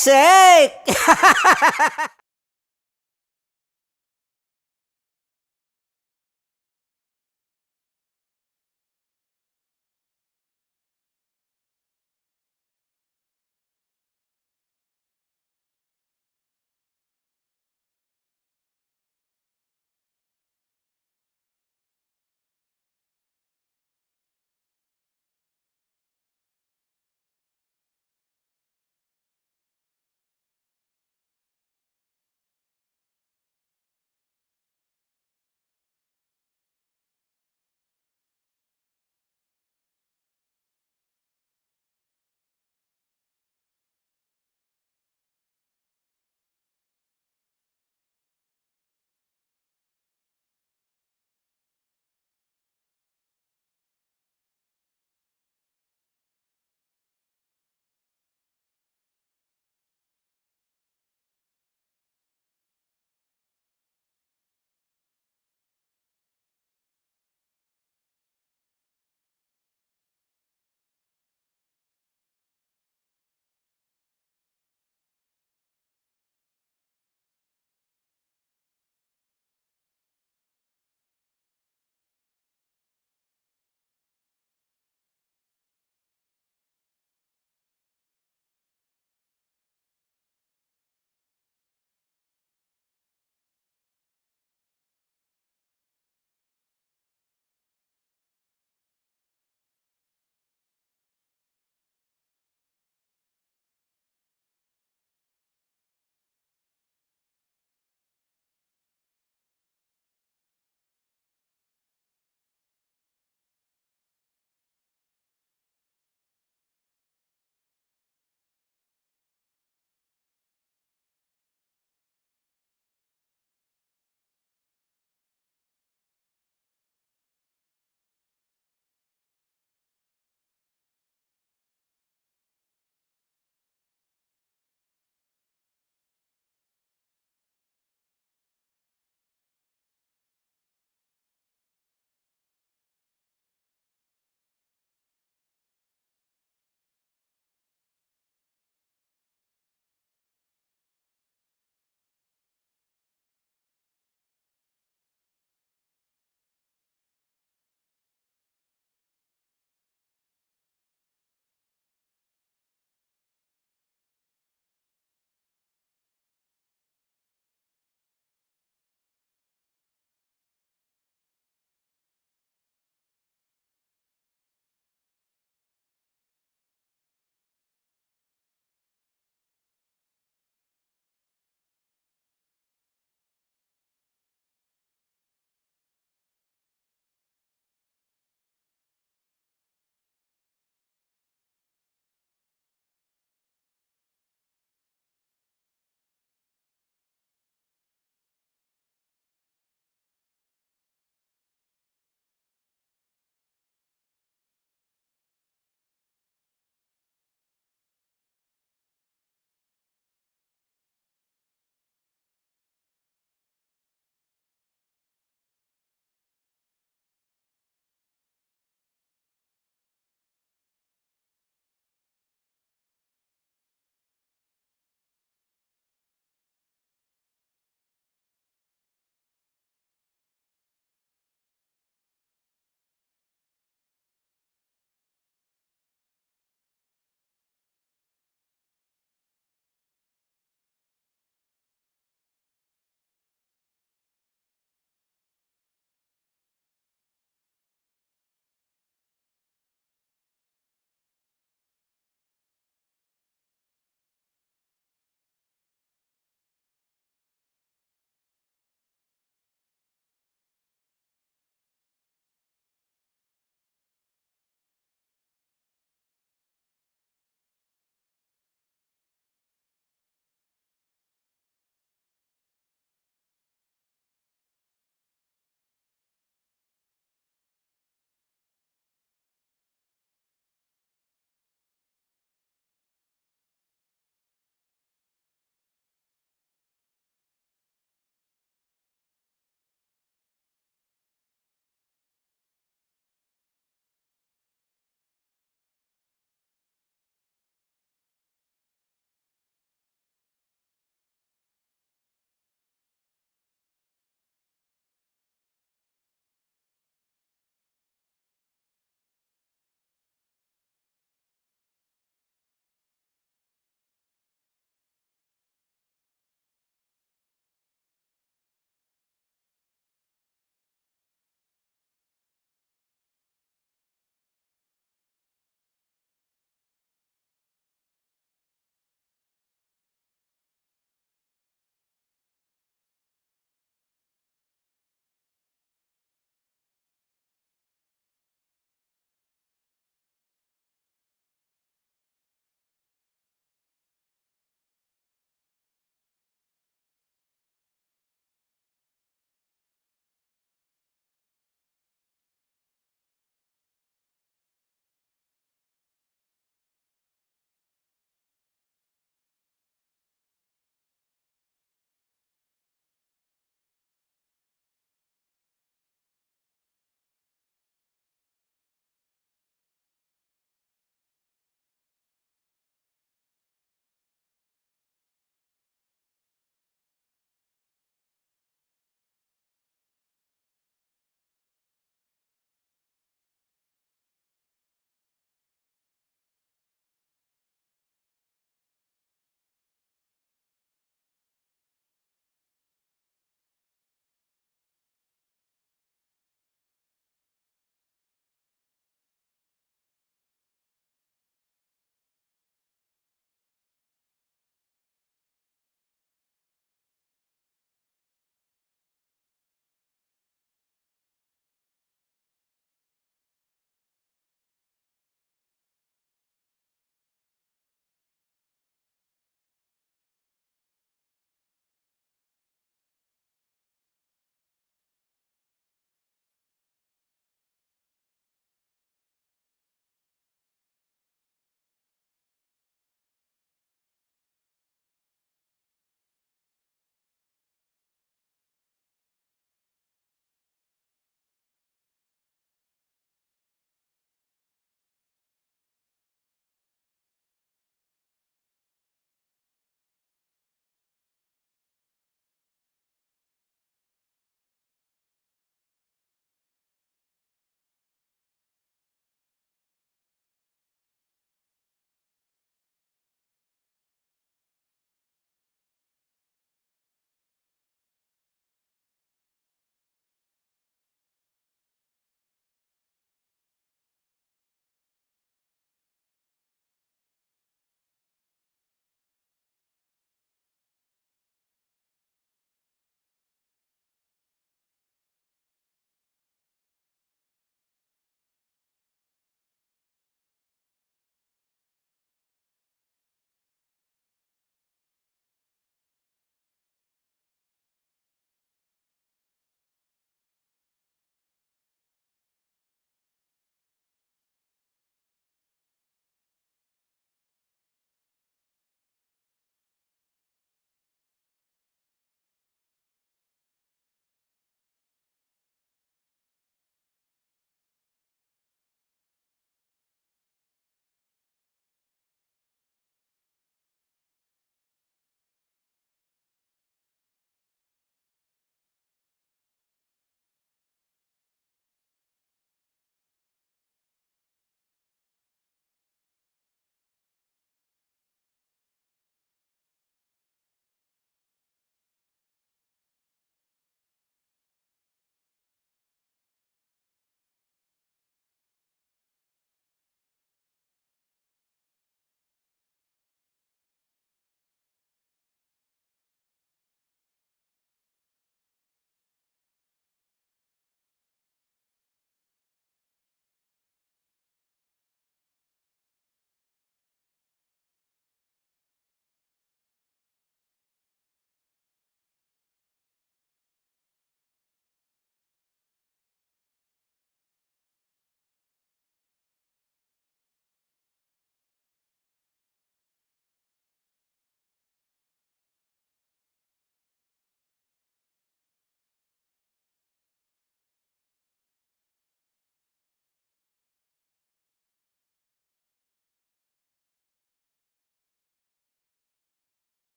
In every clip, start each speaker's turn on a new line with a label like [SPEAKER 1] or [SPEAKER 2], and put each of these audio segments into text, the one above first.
[SPEAKER 1] sake!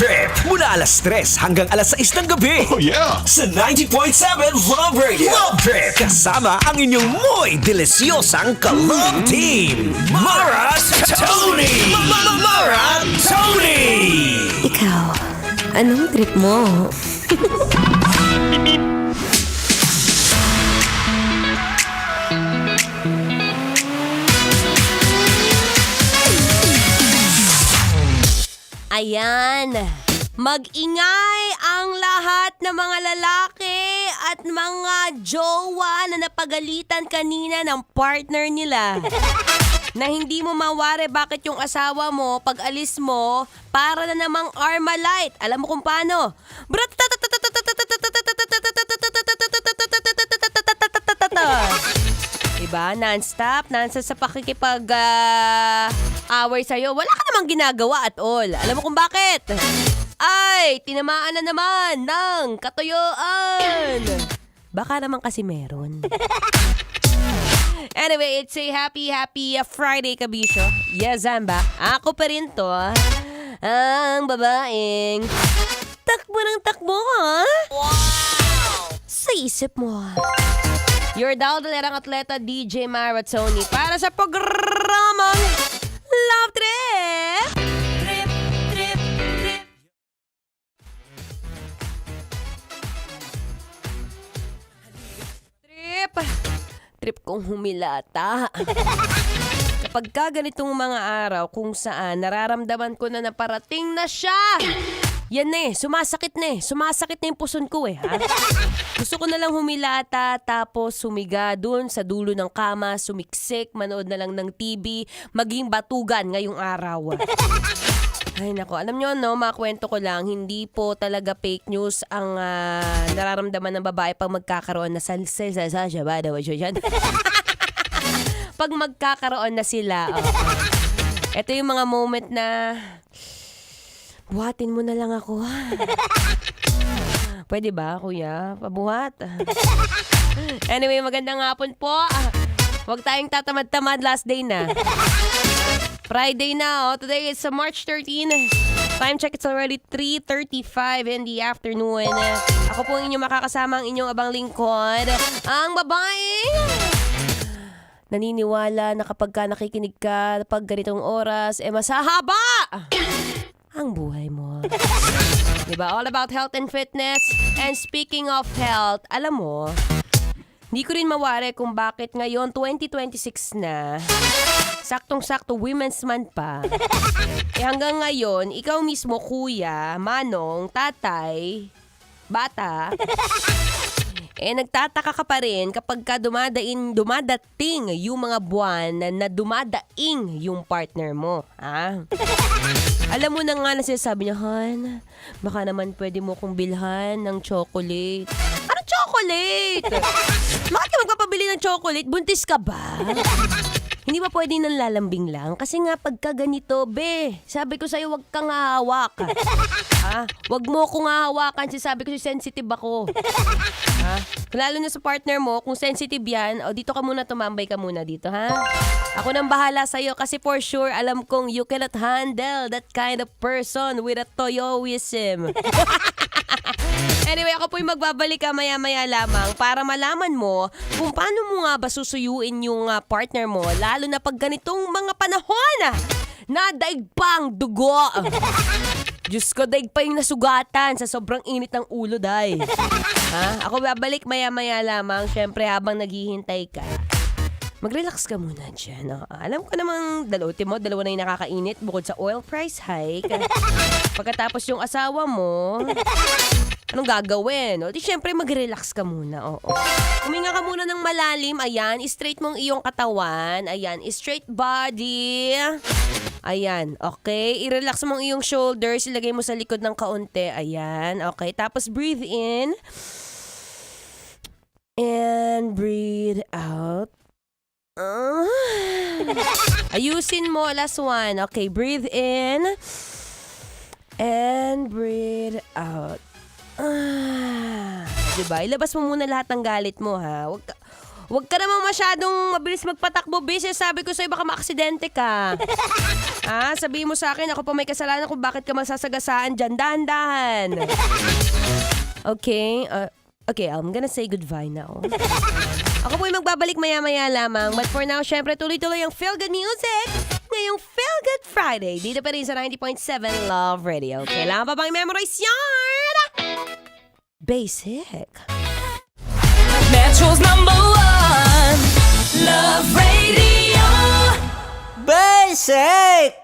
[SPEAKER 1] Trip mula alas 3 hanggang alas 6 ng gabi.
[SPEAKER 2] Oh yeah!
[SPEAKER 1] Sa 90.7 Love Radio. Love Trip. Kasama ang inyong muy delisyosang ka-love team. Mara Tony! Mara Tony!
[SPEAKER 3] Ikaw, anong trip mo?
[SPEAKER 4] Ayan, mag-ingay ang lahat ng mga lalaki at mga jowa na napagalitan kanina ng partner nila. Na hindi mo mawari bakit yung asawa mo, pag alis mo, para na namang Armalite. Alam mo kung paano? Diba? Non-stop sa pakikipag-away sa'yo. Wala ka namang ginagawa at all. Alam mo kung bakit? Ay, tinamaan na naman ng katuyuan. Baka naman kasi meron. Anyway, it's a happy Friday, kabisyo. Yes, Zamba. Ako pa rin to. Ang babaeng takbo ng takbo, ha? Wow! Sa isip mo. Your daw-dalerang atleta, DJ Mara Tony, para sa programang Love Trip! Trip, trip, trip. Trip. Trip kong humilata. Kapag ka ganitong mga araw kung saan nararamdaman ko na naparating na siya. Yan sumasakit na yung puson ko ha. Gusto ko na lang humilata tapos sumiga dun sa dulo ng kama, sumiksik, manood na lang ng TV, maging batugan ngayong araw. Ay nako, alam nyo makwento ko lang, hindi po talaga fake news ang nararamdaman ng babae pag magkakaroon na pag magkakaroon na sila. Ito yung mga moment na buhatin mo na lang ako. Pwede ba, kuya? Pabuhat. Anyway, magandang hapon po. Huwag tayong tatamad-tamad, last day na. Friday na, Today is March 13. Time check, it's already 3:35 in the afternoon. Ako po ang inyong makakasama, ang inyong abang lingkod. Ang babaeng naniniwala na kapag ka nakikinig ka, pag ganitong oras, masahaba ang buhay mo. Diba? All about health and fitness. And speaking of health, alam mo, hindi ko rin mawari kung bakit ngayon, 2026 na, saktong-sakto Women's Month pa. Hanggang ngayon, ikaw mismo, kuya, manong, tatay, bata, nagtataka ka pa rin kapag ka dumadating yung mga buwan na dumadaing yung partner mo. Alam mo na nga na sinasabi niya, Han, baka naman pwede mo kong bilhan ng chocolate. Ano chocolate? Bakit ka magpapabili ng chocolate? Buntis ka ba? Hindi ba pwede nang lalambing lang? Kasi nga pagka ganito, sabi ko sa'yo, wag kang hahawak. Wag mo akong hahawakan. Sabi ko sa'yo, sensitive ako. Lalo na sa partner mo, kung sensitive yan, dito ka muna, tumambay ka muna dito, ha? Ako nang bahala sa'yo kasi for sure, alam kong you cannot handle that kind of person with a toyoism. Anyway, ako po'y magbabalik maya-maya lamang para malaman mo kung paano mo nga ba susuyuin yung partner mo, lalo na pag ganitong mga panahon na daig pang dugo. Diyos ko, daig pa yung nasugatan sa sobrang init ng ulo, day. Ako babalik maya-maya lamang, syempre habang naghihintay ka. Mag-relax ka muna dyan. Alam ko namang dalawa na yung nakakainit bukod sa oil price hike. Pagkatapos yung asawa mo, anong gagawin? Di syempre mag-relax ka muna. Huminga ka muna ng malalim. Ayan, straight mong iyong katawan. Ayan, straight body. Ayan, okay. I-relax mong iyong shoulders. Ilagay mo sa likod ng kaunti. Ayan, okay. Tapos breathe in. And breathe out. Ayusin mo. Last one. Okay, breathe in. And breathe out. Diba? Ilabas mo muna lahat ng galit mo, ha? Huwag ka naman masyadong mabilis magpatakbo, Bes. Sabi ko sa'yo, baka maaksidente ka. Sabihin mo sa akin, ako pa may kasalanan kung bakit ka masasagasaan dyan. Dahan-dahan. Okay, I'm gonna say goodbye now. Ako po'y magbabalik maya-maya lamang. But for now, syempre, tuloy-tuloy ang Feel Good Music ngayong Feel Good Friday. Dito pa rin sa 90.7 Love Radio. Kailangan pa bang memorize yan? Basic.
[SPEAKER 2] Metro's #1 Love Radio.
[SPEAKER 1] Basic!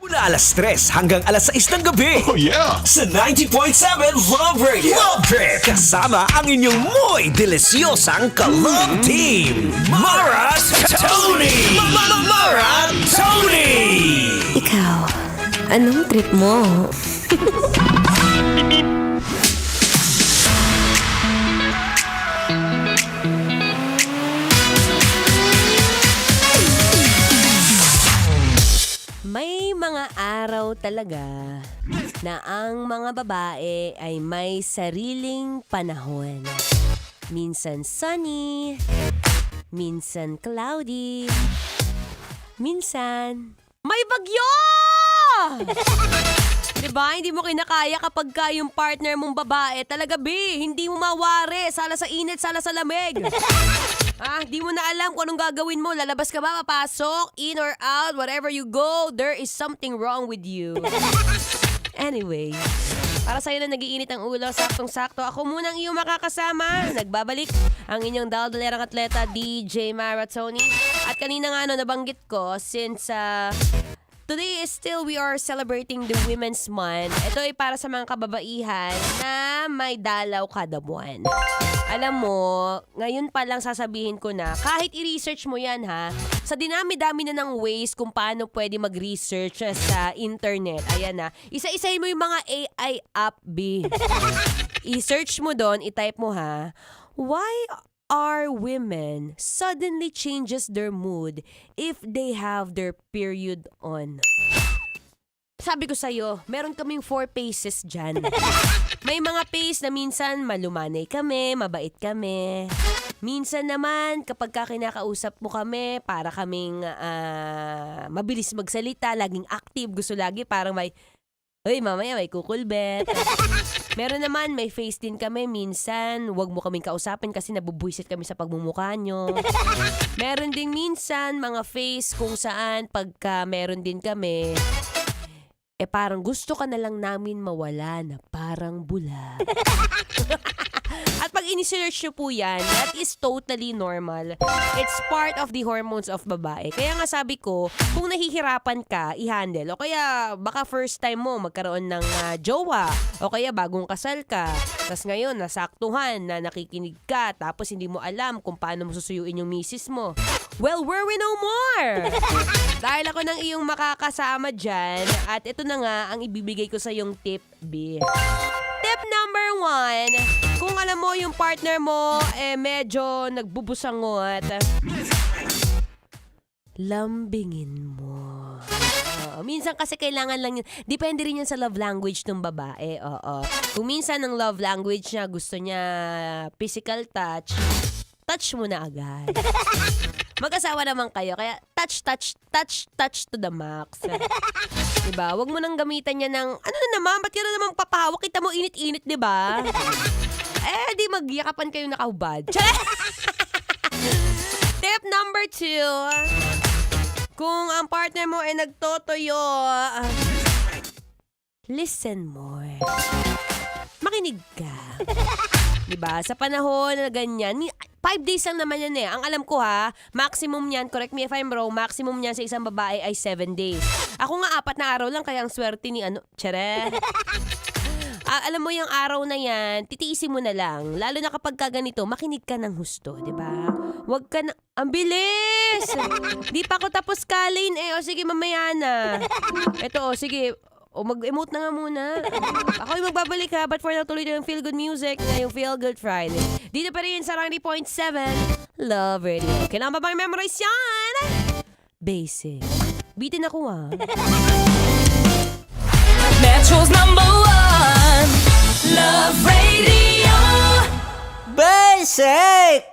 [SPEAKER 1] Mula alas 3 hanggang alas 6 ng gabi.
[SPEAKER 5] Oh yeah!
[SPEAKER 1] Sa 90.7 Love Radio. Love Trip! Kasama ang inyong muy delisyosang ka-love team. Mara Tony! Mara Tony!
[SPEAKER 3] Ikaw, anong trip mo?
[SPEAKER 4] May mga araw talaga na ang mga babae ay may sariling panahon. Minsan sunny, minsan cloudy, minsan may bagyo! Diba? Hindi mo kinakaya kapag ka yung partner mong babae talaga, hindi mo mawari. Sala sa init, sala sa lamig. Di mo na alam kung anong gagawin mo. Lalabas ka ba, papasok, in or out, wherever you go, there is something wrong with you. Anyway, para sa'yo na nagiinit ang ulo, saktong-sakto, ako munang iyong makakasama. Nagbabalik ang inyong daldalerang atleta, DJ Mara Tony. At kanina nga nabanggit ko, since today is still we are celebrating the Women's Month. Ito ay para sa mga kababaihan na may dalaw kada buwan. Alam mo, ngayon pa lang sasabihin ko na, kahit i-research mo yan sa dinami-dami na ng ways kung paano pwede mag-research sa internet. Ayan na, isa-isahin mo yung mga AI app, I-search mo doon, i-type mo why are women suddenly changes their mood if they have their period on? Sabi ko sa'yo, meron kaming 4 phases dyan. May mga phase na minsan malumanay kami, mabait kami. Minsan naman, kapag kinakausap mo kami, para kaming mabilis magsalita, laging active, gusto lagi parang Uy, mamaya may kukulbet. Meron naman, may face din kami. Minsan, wag mo kaming kausapin kasi nabubuisit kami sa pagmumukha nyo. Meron ding minsan, mga face kung saan pagka meron din kami, parang gusto ka na lang namin mawala na parang bula. At pag ini-search nyo po yan, that is totally normal. It's part of the hormones of babae. Kaya nga sabi ko, kung nahihirapan ka, i-handle. O kaya baka first time mo magkaroon ng jowa. O kaya bagong kasal ka. Tapos ngayon, nasaktuhan na nakikinig ka. Tapos hindi mo alam kung paano mo susuyuin yung misis mo. Well, worry no more! Dahil ako ng iyong makakasama dyan. At ito na nga ang ibibigay ko sa iyong tip, B. Tip number 1, kung alam mo yung partner mo medyo nagbubusangot, lambingin mo. Minsan kasi kailangan lang yun. Depende rin yan sa love language ng babae. Kung minsan ang love language niya, gusto niya physical touch, touch mo na agad. Mag-asawa naman kayo, kaya touch to the max. Diba? Huwag mo nang gamitan niya ng, ano na naman, ba't ka na naman papahawak? Kita mo init-init, diba? Di magyakapan kayo nakahubad. Tip number 2, kung ang partner mo ay nagtotoyo, listen more. Makinig ka. Diba? Sa panahon na ganyan, 5 days lang naman yan Ang alam ko maximum niyan, correct me if I'm wrong, maximum niyan sa isang babae ay 7 days. Ako nga 4 na araw lang, kaya ang swerte ni Chere. Alam mo yung araw na yan, titiisin mo na lang. Lalo na kapag ganito, makinig ka ng husto, diba? Huwag ka na, ang bilis! Di pa ako tapos kalin O sige, mamaya na. Ito, sige. Mag-emote na nga muna. Ako yung magbabalik but for now tuloy na yung Feel Good Music na yung Feel Good Friday. Dito pa rin sa 90.7 Love Radio. Kailangan ba bang memorize yan? Basic. Bitin ako
[SPEAKER 2] Metro's number 1 Love Radio.
[SPEAKER 1] Basic!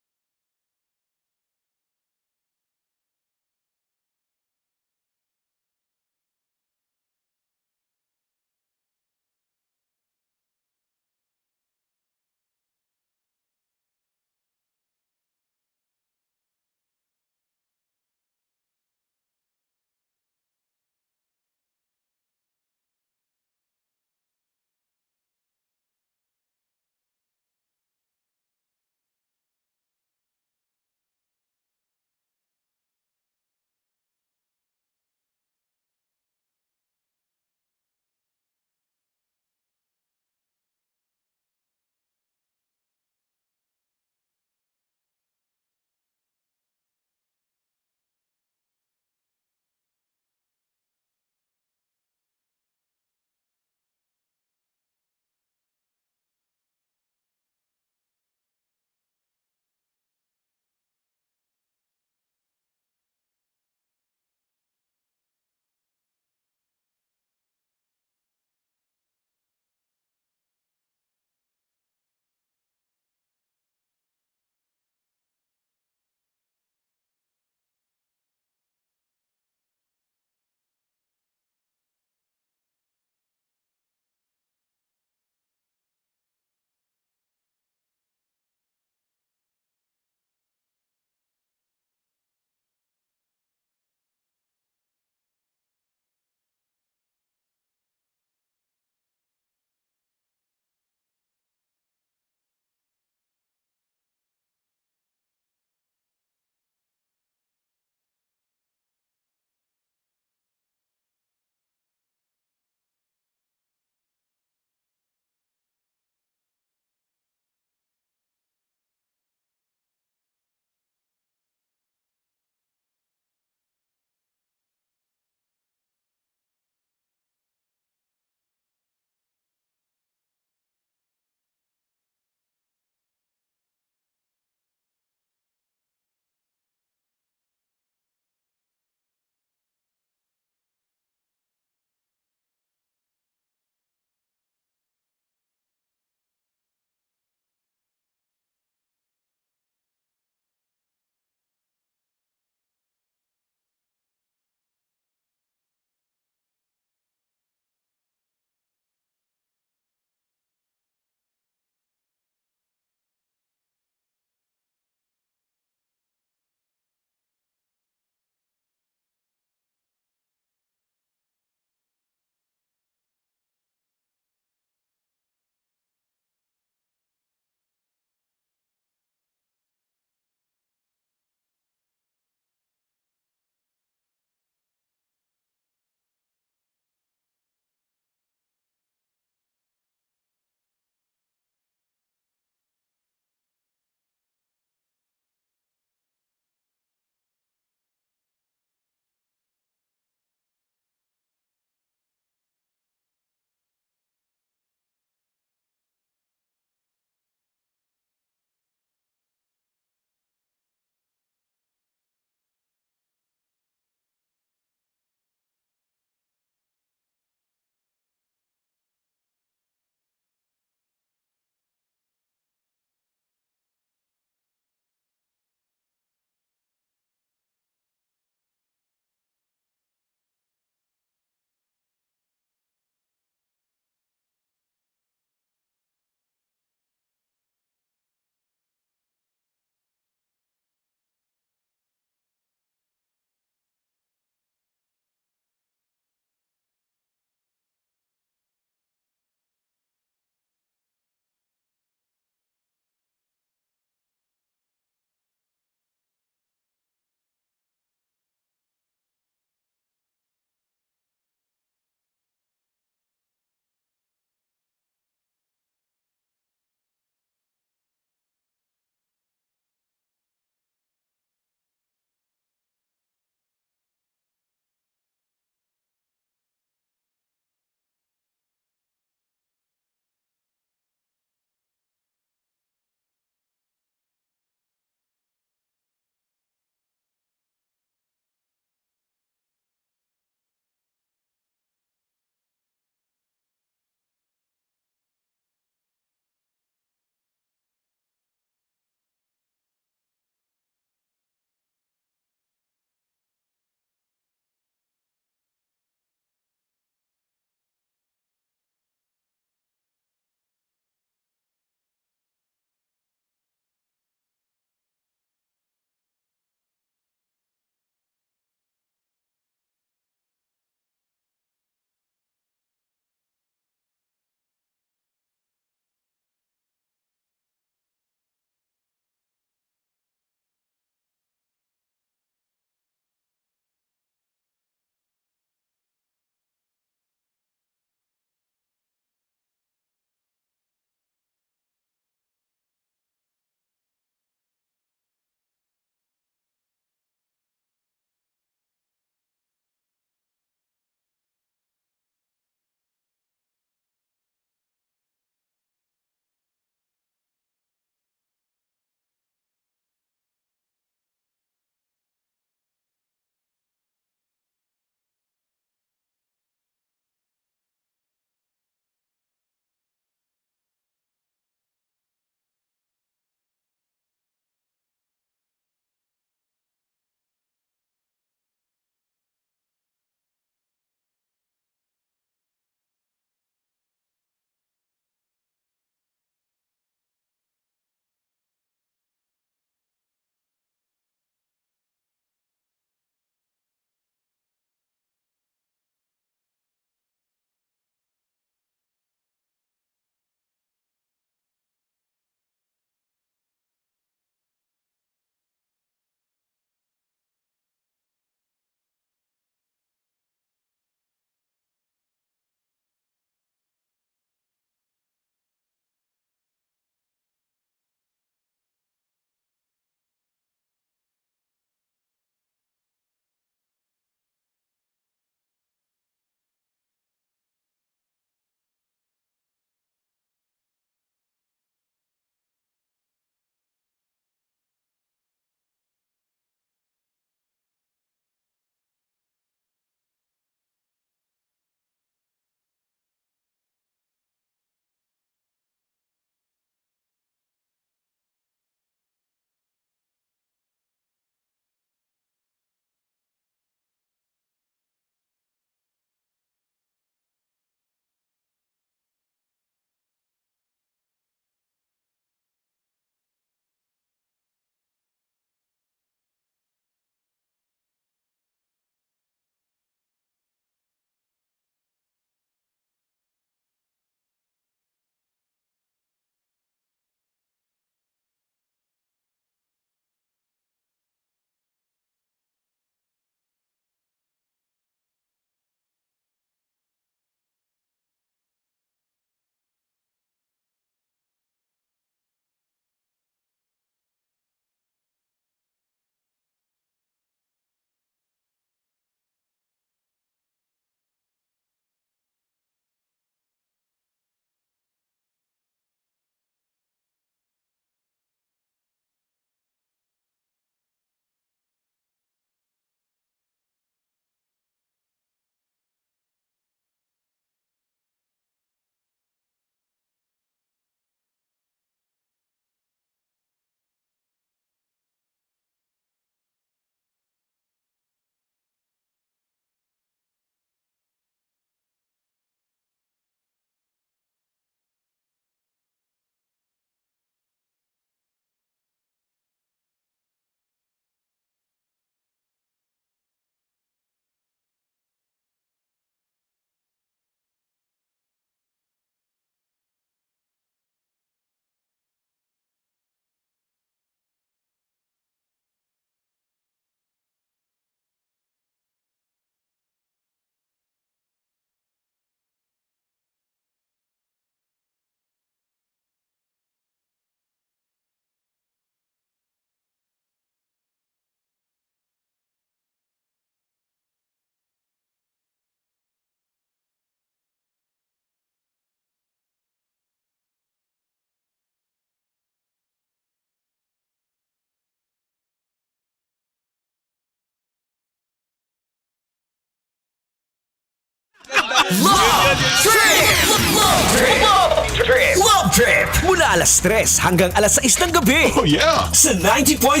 [SPEAKER 1] Love Trip! Love Trip! Love Trip! Mula alas 3 hanggang alas 6 ng gabi.
[SPEAKER 5] Oh yeah!
[SPEAKER 1] Sa 90.7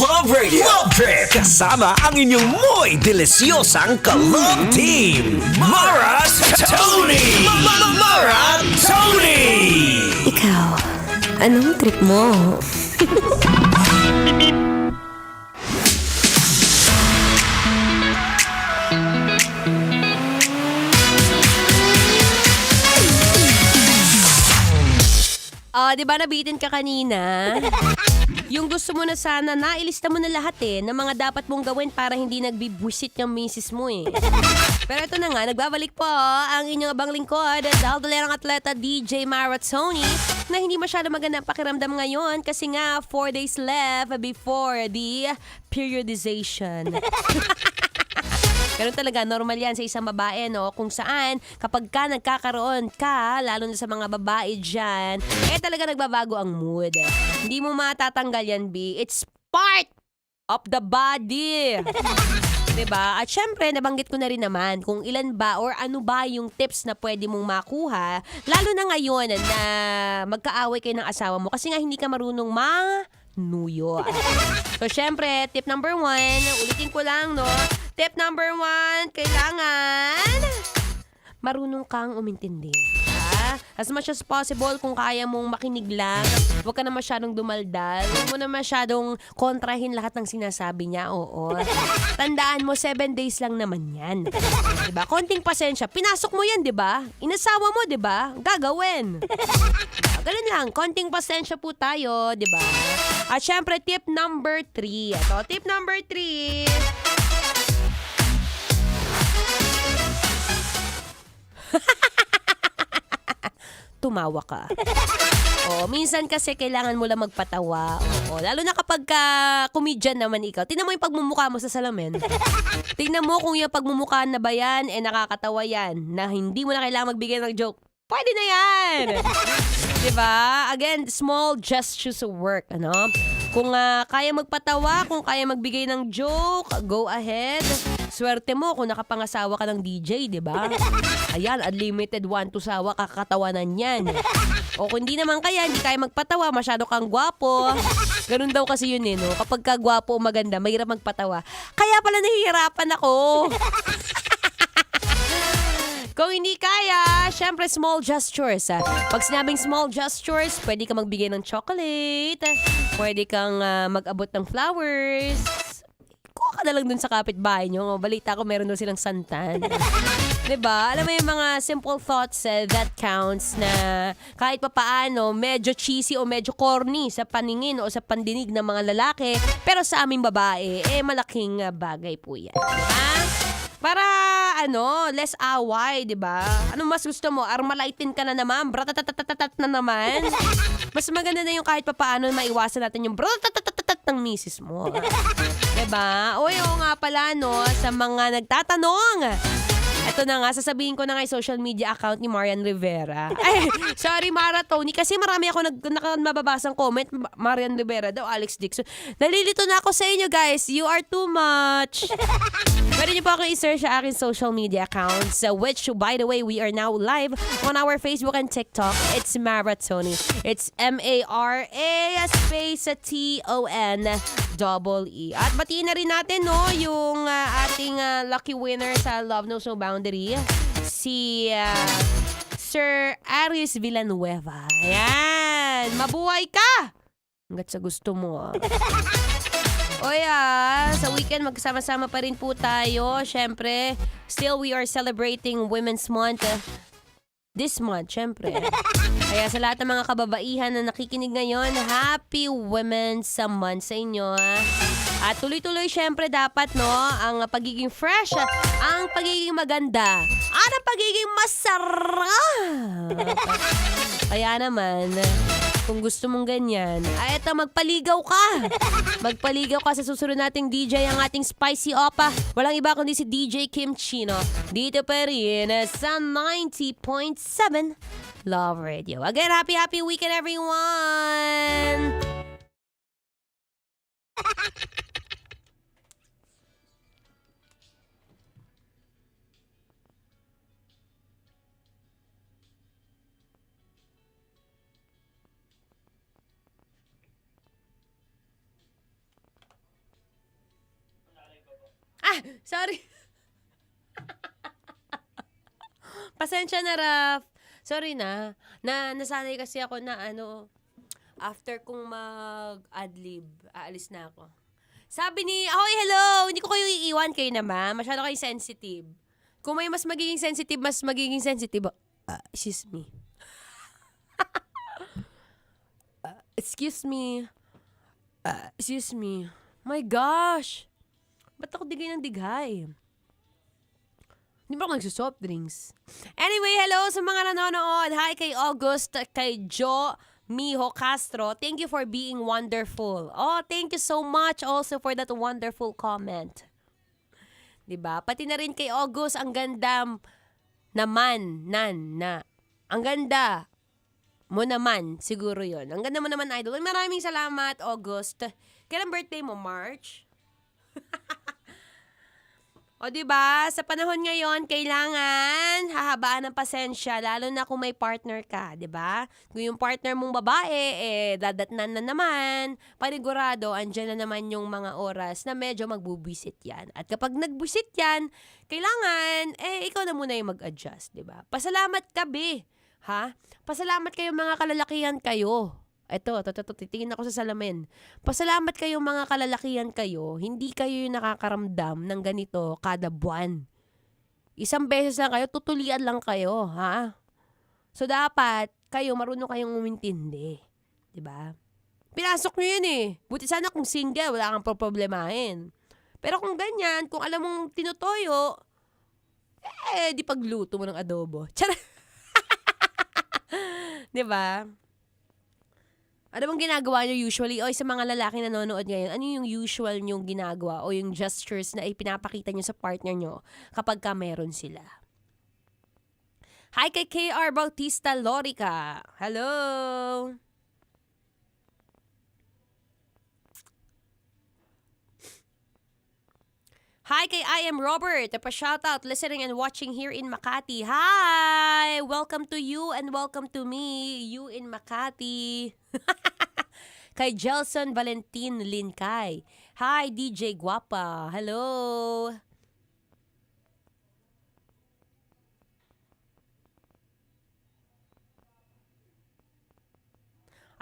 [SPEAKER 1] Love Radio. Love Trip! Kasama ang inyong muy delisyosang ka-love team. Maras Tony! Mara Tony!
[SPEAKER 3] Ikaw, anong trip mo?
[SPEAKER 4] Di ba nabitin ka kanina? Yung gusto mo na sana, nailista mo na lahat ng mga dapat mong gawin para hindi nagbibwisit yung misis mo Pero ito na nga, nagbabalik po ang inyong abang lingkod, daldalerang atleta DJ Maratoni, na hindi masyado maganda ang pakiramdam ngayon kasi nga 4 days left before the periodization. Ganun talaga, normal yan sa isang babae, no? Kung saan, kapag ka nagkakaroon ka, lalo na sa mga babae dyan, talaga nagbabago ang mood. Hindi mo matatanggal yan, B. It's part of the body. Diba? At syempre, nabanggit ko na rin naman kung ilan ba or ano ba yung tips na pwede mong makuha, lalo na ngayon na magkaaway kayo ng asawa mo kasi nga hindi ka marunong nuyo. So, syempre, tip number 1, ulitin ko lang, no? Tip number 1, kailangan marunong kang umintindi. As much as possible, kung kaya mong makinig lang, huwag ka na masyadong dumaldal, huwag mo na masyadong kontrahin lahat ng sinasabi niya, oo. Tandaan mo, 7 days lang naman yan. Diba? Konting pasensya, pinasok mo yan, diba? Inasawa mo, diba? Gagawin. Ganun lang, konting pasensya po tayo, diba? At syempre, tip number 3. Ito, tip number 3. Tumawa ka. Minsan kasi kailangan mo lang magpatawa. Lalo na kapag comedian naman ikaw. Tingnan mo yung pagmumukha mo sa salamin. Tingnan mo kung yung pagmumukha na ba yan, nakakatawa yan, na hindi mo na kailangan magbigay ng joke. Pwede na yan! Diba? Again, small gestures work, ano? Kung kaya magpatawa, kung kaya magbigay ng joke, go ahead. Swerte mo kung nakapangasawa ka ng DJ, di ba? Ayan, unlimited 1 to sawa, kakatawanan yan. O kung hindi naman kaya, hindi kaya magpatawa, masyado kang gwapo. Ganun daw kasi yun no? Kapag ka gwapo o maganda, mahirap magpatawa. Kaya pala nahihirapan ako. Kung hindi kaya, syempre small gestures. Pag sinabing small gestures, pwede ka magbigay ng chocolate, pwede kang mag-abot ng flowers. Kuha ka na lang dun sa kapitbahay nyo. Balita ko meron daw silang santan. Diba? Alam mo yung mga simple thoughts that counts na kahit papaano, medyo cheesy o medyo corny sa paningin o sa pandinig ng mga lalaki, pero sa aming babae, malaking bagay po yan. Para, less away, di ba? Anong mas gusto mo? Armalaitin ka na naman? Bratatatatat na naman? Mas maganda na yung kahit papaano maiwasan natin yung bratatatatat ng misis mo. Diba? Oo nga pala, no? Sa mga nagtatanong, ito na nga, sasabihin ko na nga yung social media account ni Marian Rivera. Ay, sorry Mara Tony, kasi marami ako mababasang comment. Marian Rivera daw, Alex Dixon. Nalilito na ako sa inyo, guys. You are too much. Pwede niyo po ako i-search sa aking social media accounts, which, by the way, we are now live on our Facebook and TikTok. It's Mara Tony. It's M-A-R-A space T-O-N-E-E. At batiin na rin natin, no, yung ating lucky winner sa Love Knows No Boundary, si Sir Aris Villanueva. Ayan, mabuhay ka! Hanggat sa gusto mo. Sa weekend magkasama-sama pa rin po tayo. Syempre, still we are celebrating Women's Month. This month, syempre. Kaya sa lahat ng mga kababaihan na nakikinig ngayon, Happy Women's Month sa inyo. At tuloy-tuloy syempre dapat, no, ang pagiging fresh, ang pagiging maganda, at ang pagiging masarap. Kaya naman, kung gusto mong ganyan, eto, magpaligaw ka. Magpaligaw ka sa susunod nating DJ, ang ating Spicy Opa. Walang iba kundi si DJ Kim Chino. Dito pa rin sa 90.7 Love Radio. Again, happy weekend everyone! Sorry. Pasensya na, Raf. Sorry na. Nasanay kasi ako na after kong mag-adlib, aalis na ako. Sabi ni, ahoy, hello! Hindi ko kayo iiwan, kayo naman. Masyado kayo sensitive. Kung may mas magiging sensitive, excuse me. Excuse me. My gosh! Ba't ako digay ng dighay? Hindi ba ako nagsusoft drinks? Anyway, hello sa mga nanonood. Hi kay August, kay Jo Miho Castro. Thank you for being wonderful. Oh, thank you so much also for that wonderful comment. Diba? Pati na rin kay August, ang ganda naman, ang ganda mo naman, siguro yon. Ang ganda mo naman, idol. Maraming salamat, August. Kailan birthday mo? March? O diba, sa panahon ngayon, kailangan hahabaan ng pasensya, lalo na kung may partner ka, diba? Kung yung partner mong babae, dadatnan na naman, panigurado, andyan na naman yung mga oras na medyo magbubwisit yan. At kapag nagbwisit yan, kailangan, ikaw na muna yung mag-adjust, diba? Pasalamat ka, be. Ha? Pasalamat kayo mga kalalakihan kayo. Ito, titingin ako sa salamin. Pasalamat kayo mga kalalakihan kayo, hindi kayo yung nakakaramdam ng ganito kada buwan. Isang beses lang kayo, tutulian lang kayo, ha? So dapat, kayo marunong kayong umintindi. Diba? Pinasok nyo yun eh. Buti sana kung single, wala kang problemahin. Pero kung ganyan, kung alam mong tinutoyo, di pagluto mo ng adobo. Charot! Diba? Ano bang ginagawa nyo usually? O sa mga lalaki na nanonood ngayon, ano yung usual nyong ginagawa o yung gestures na ipinapakita nyo sa partner nyo kapag ka meron sila? Hi kay KR Bautista Lorica. Hello! Hi kay I am Robert. Pa-shoutout, listening and watching here in Makati. Hi! Welcome to you and welcome to me. You in Makati. Kay Jelson Valentin Linkay. Hi, DJ Guapa. Hello!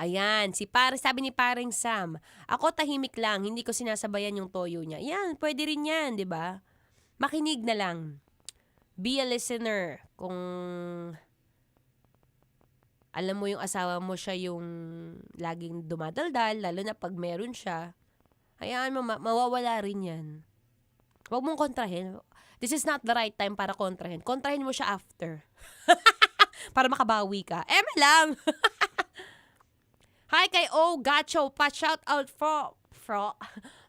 [SPEAKER 4] Ayan, sabi ni paring Sam, ako tahimik lang, hindi ko sinasabayan yung toyo niya. Yan, pwede rin yan, di ba? Makinig na lang. Be a listener. Kung alam mo yung asawa mo siya yung laging dumadaldal, lalo na pag meron siya, hayaan mo, mawawala rin yan. Huwag mong kontrahin. This is not the right time para kontrahin. Kontrahin mo siya after. Para makabawi ka. Lang! Hi kay O Gacho, pa-shoutout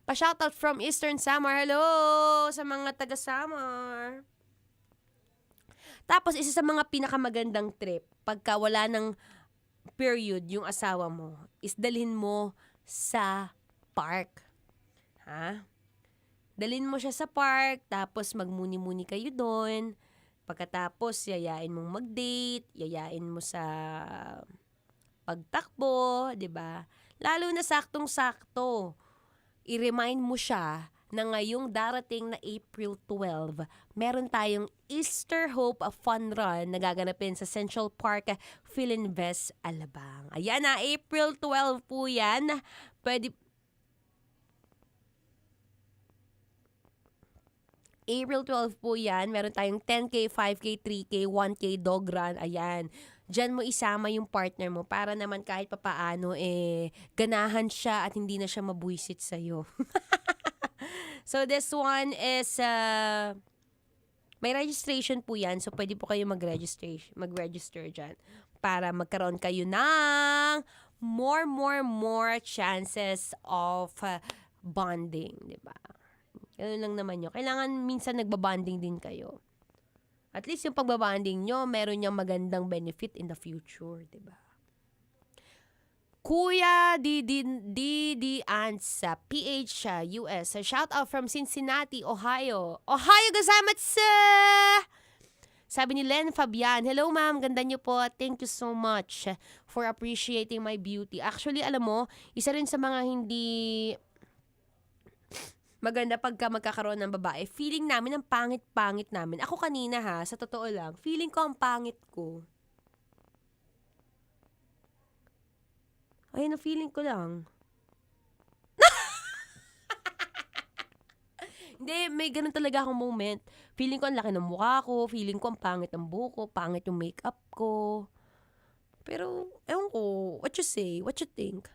[SPEAKER 4] pa-shoutout from Eastern Samar. Hello sa mga taga Samar. Tapos isa sa mga pinakamagandang trip pagka wala ng period yung asawa mo is dalhin mo sa park. Ha? Dalhin mo siya sa park, tapos magmuni-muni kayo doon. Pagkatapos yayain mong mag-date, yayain mo sa pagtakbo, 'di ba? Lalo na saktong-sakto. I-remind mo siya na ngayong darating na April 12, meron tayong Easter Hope Fun Run na gaganapin sa Central Park, Philinvest, Alabang. Ayan na, April 12 po yan. April 12 po yan. Meron tayong 10K, 5K, 3K, 1K dog run. Ayan. Diyan mo isama yung partner mo para naman kahit papaano ganahan siya at hindi na siya mabwisit sa'yo. So this one is may registration po yan. So pwede po kayo mag-register dyan para magkaroon kayo ng more chances of bonding, di ba? Ganun lang naman yun. Kailangan minsan nagbabanding din kayo. At least yung pagbabanding nyo, meron niyang magandang benefit in the future, di ba? Kuya Didi Ansa, PH, US. Shout out from Cincinnati, Ohio. Ohio gozaimatsu! Sabi ni Len Fabian, hello ma'am, ganda niyo po. Thank you so much for appreciating my beauty. Actually, alam mo, isa rin sa mga hindi maganda pagka magkakaroon ng babae. Feeling namin ang pangit-pangit namin. Ako kanina ha, sa totoo lang, feeling ko ang pangit ko. Ayun, feeling ko lang. Hindi, may ganun talaga akong moment. Feeling ko ang laki ng mukha ko, feeling ko ang pangit ng buhok ko, pangit yung makeup ko. Pero, ewan ko, what you say? What you think?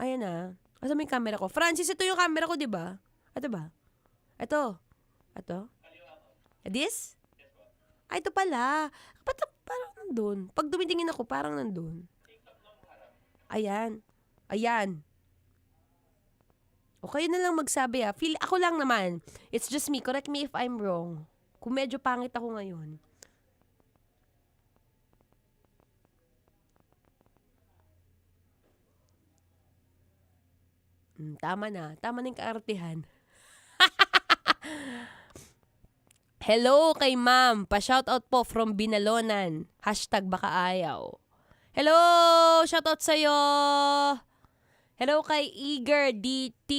[SPEAKER 4] Ayan na. Asa may camera ko? Francis, ito yung camera ko, di ba? Ito ba? Ito. Ito? This? Ay, ito pala. Ba't parang nandun? Pag dumitingin ako, parang nandun. Ayan. Ayan. Okay na lang magsabi ha. Ako lang naman. It's just me. Correct me if I'm wrong. Kung medyo pangit ako ngayon. Tama na. Tama na yung kaartihan. Hello kay ma'am. Pa-shoutout po from Binalonan. Hashtag baka ayaw. Hello! Shoutout sa'yo! Hello kay Eager DT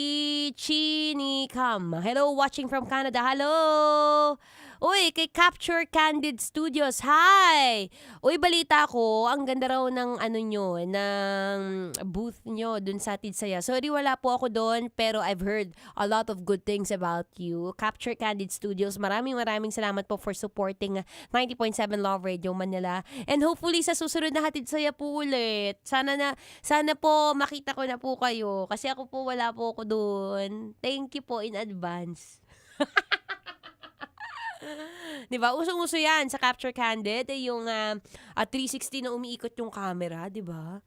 [SPEAKER 4] Chinikam. Hello, watching from Canada. Hello! Uy, kay Capture Candid Studios. Hi! Uy, balita ko, ang ganda raw ng nyo, ng booth nyo dun sa Tidsaya. Sorry, wala po ako doon, pero I've heard a lot of good things about you. Capture Candid Studios, maraming salamat po for supporting 90.7 Love Radio Manila. And hopefully sa susunod na Tidsaya po ulit. Sana po makita ko na po kayo. Kasi ako po wala po ako doon. Thank you po in advance. Diba? Usong-uso yan sa Capture Candid. Yung 360 na umiikot yung camera, diba?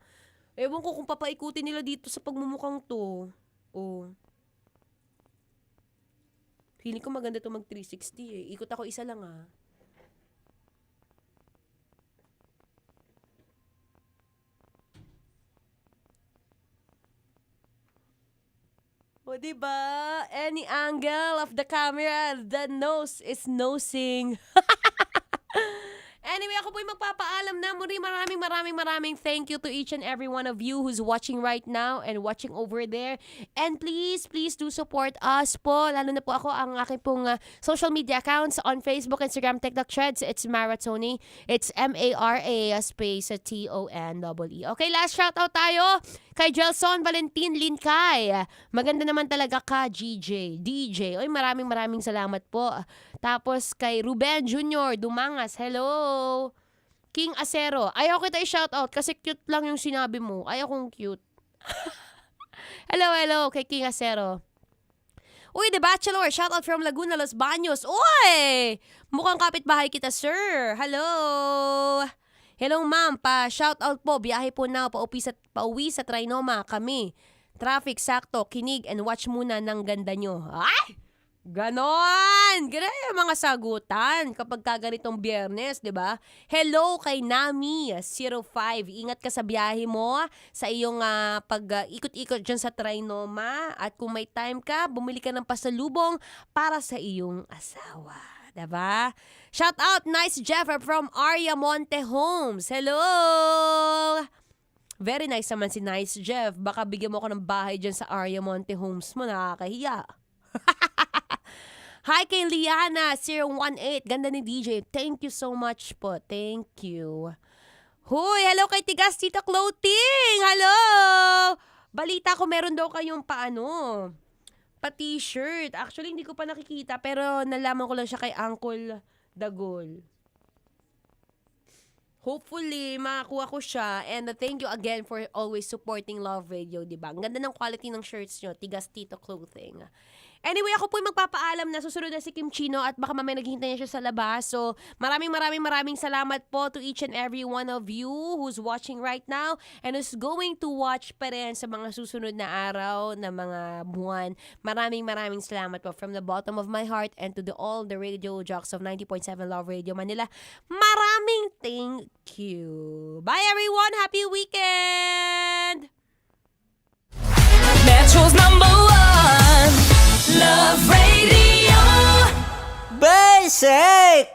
[SPEAKER 4] Ewan ko kung papaikutin nila dito sa pagmumukhang to. Oh. Feeling ko maganda to mag 360 eh. Ikot ako isa lang ah. O, diba? Any angle of the camera, the nose is nosing. Anyway, ako po'y magpapaalam na. Muli, maraming thank you to each and every one of you who's watching right now and watching over there. And please do support us po. Lalo na po ako, ang aking pong social media accounts on Facebook, Instagram, TikTok, Threads. It's Mara Tony. It's M-A-R-A space T-O-N-E-E. Okay, last shoutout tayo kay Jelson Valentin Linkay. Maganda naman talaga ka, DJ. Oy, maraming salamat po. Tapos kay Ruben Jr. Dumangas, hello. King Acero, ayaw kita i-shoutout kasi cute lang yung sinabi mo. Ayaw kong cute. Hello kay King Acero. Uy, The Bachelor, shoutout from Laguna, Los Baños. Uy! Mukhang kapitbahay kita, sir. Hello. Hello, ma'am. Pa-shoutout po. Biyahe po na pauwi sa Trinoma. Kami. Traffic, sakto, kinig, and watch muna ng ganda nyo. Ay! Ganon! Ganun yung mga sagutan kapag kaganitong Biyernes, di ba? Hello kay Nami05. Ingat ka sa biyahe mo, sa iyong pag-ikot-ikot dyan sa Trinoma. At kung may time ka, bumili ka ng pasalubong para sa iyong asawa. Diba? Shout out, Nice Jeff from Arya Monte Homes. Hello! Very nice naman si Nice Jeff. Baka bigyan mo ko ng bahay dyan sa Arya Monte Homes mo. Nakakahiya. Hi kay Liana 018. Ganda ni DJ. Thank you so much po. Thank you. Hoy, hello kay Tigas Tita Clothing. Hello! Balita ko meron daw kayong pa-t-shirt. Actually, hindi ko pa nakikita pero nalaman ko lang siya kay Uncle Dagol. Hopefully, makakuha ko siya. And thank you again for always supporting Love Radio, diba? Ang ganda ng quality ng shirts nyo. Tigas Tito Clothing. Anyway, ako po'y magpapaalam na susunod na si Kim Chino at baka mamaya naghihintay niya siya sa labas. So, maraming salamat po to each and every one of you who's watching right now and who's going to watch pa rin sa mga susunod na araw, na mga buwan. Maraming salamat po from the bottom of my heart and to all the radio jocks of 90.7 Love Radio Manila. Maraming thank you. Bye everyone! Happy weekend!
[SPEAKER 2] Metro's #1 Love Radio.
[SPEAKER 1] Basic!